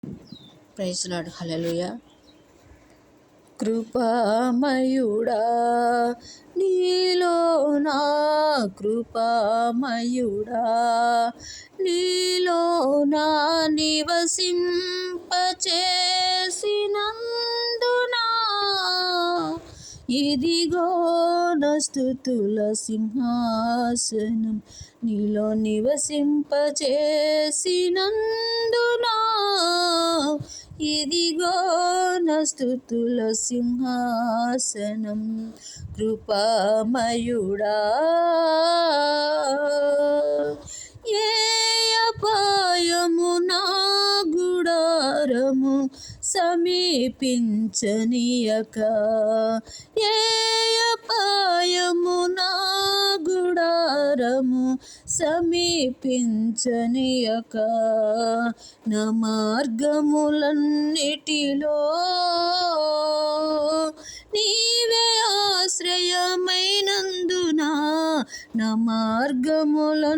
Praise lord. హల్లెలూయా. కృపామయుడా నీలో నా కృపామయుడా నీలో నా నివసింపచేసినందునా ఇదిగో నా స్తుతుల సింహాసనం నీలో నివసింపచేసినందునా ఇదిగో నా స్తుతుల సింహాసనం కృపామయుడా ఏ అపాయము నా గుడారము సమీపించనీయక ఏ అపాయము నా గుడారము సమీపించనీయక నా మార్గములన్నిటిలో నీవే ఆశ్రయమైనందునా నా మార్గములన్నిటిలో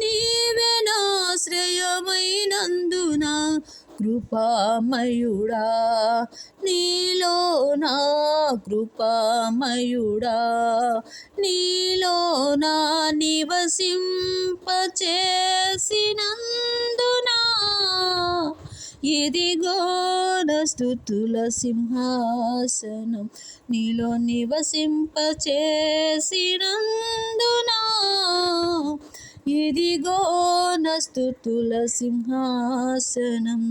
నీవే నాశ్రయమైనందునా కృపామయుడా నీలో నా కృపామయుడా నీలో నా నివసింపచేసినందునా ఇదిగో నా స్తుతుల సింహాసనం నీలో నివసింపచేసినందునా ఇదిగో నా స్తుతుల సింహాసనం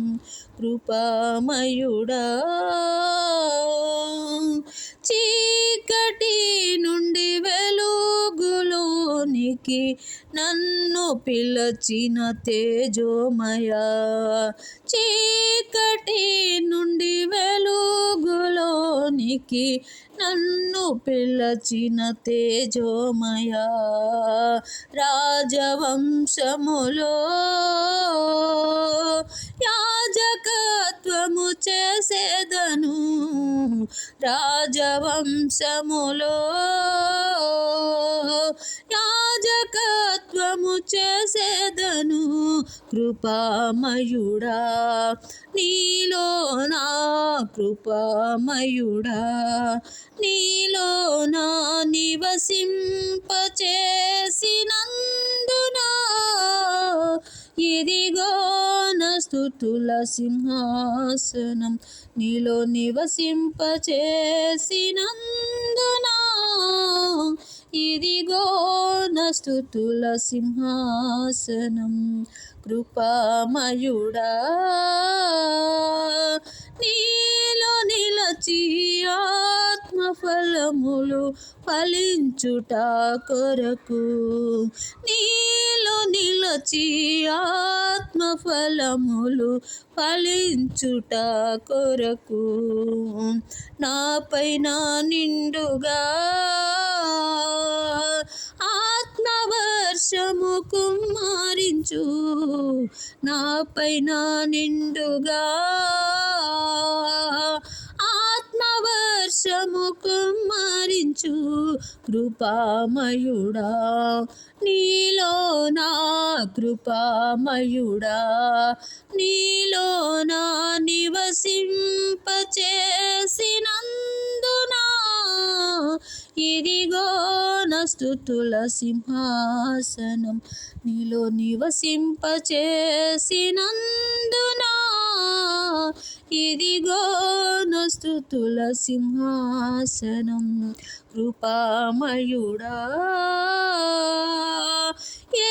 కృపామయుడా చీకటి నుండి వెలుగులోనికి నన్ను పిలచిన తేజోమయ చీకటి నుండి వెలుగులోనికి నన్ను పిలచిన తేజోమయ రాజవంశములో యాజకత్వము చేసేదను రాజవంశములో యాజకత్వము చేసేదను కృపామయుడా నీలో నా కృపామయుడా నీలో నా నివసింపచేసినందునా ఇదిగో నా స్తుతుల సింహాసనం నీలో నివసింపచేసినందునా ఇదిగో నా స్తుతుల సింహాసనం కృపామయుడా నీలో నిలచి ఆత్మఫలములు ఫలించుట కొరకు నీలో నిలచి ఆత్మఫలములు ఫలించుట కొరకు నాపైన నిండుగా ఆత్మవర్షము కుమ్మరించు నాపైన నిండుగా ఆత్మవర్షము కుమ్మరించు కృపామయుడా నీలో నా కృపామయుడా నీలో నా నివసింపచేసినందునా ఇదిగో నా స్తుతుల సింహాసనం నీలో నివసింపచేసినందునా ఇదిగో నా స్తుతుల సింహాసనం కృపామయుడా ఏ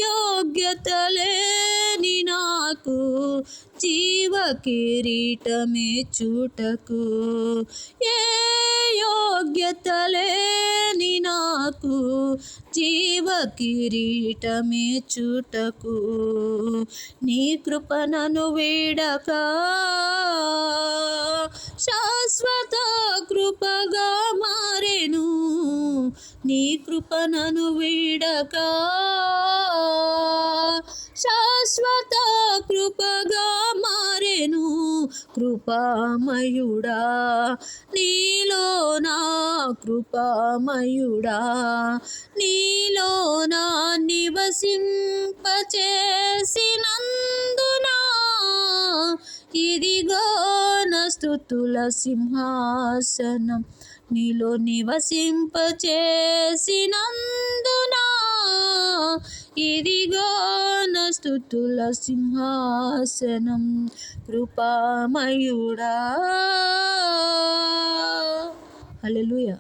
యోగ్యత లేని నాకు జీవ కిరీటమే చూటకు ఏ యోగ్యత లేని నాకు జీవ కిరీటమే చూటకు నీ కృపణను వీడక శాశ్వత కృపగా మారెను నీ కృపణను వీడక శాశ్వత కృపగా మారెను. కృపామయుడా నీలో నా కృపామయుడా నీలో నా నివసింపచేసినందునా ఇదిగో నా స్తుతుల సింహాసనం నీలో నివసింపచేసినందునా ఇదిగో నా స్తుతుల సింహాసనం కృపామయుడా. హల్లెలూయా.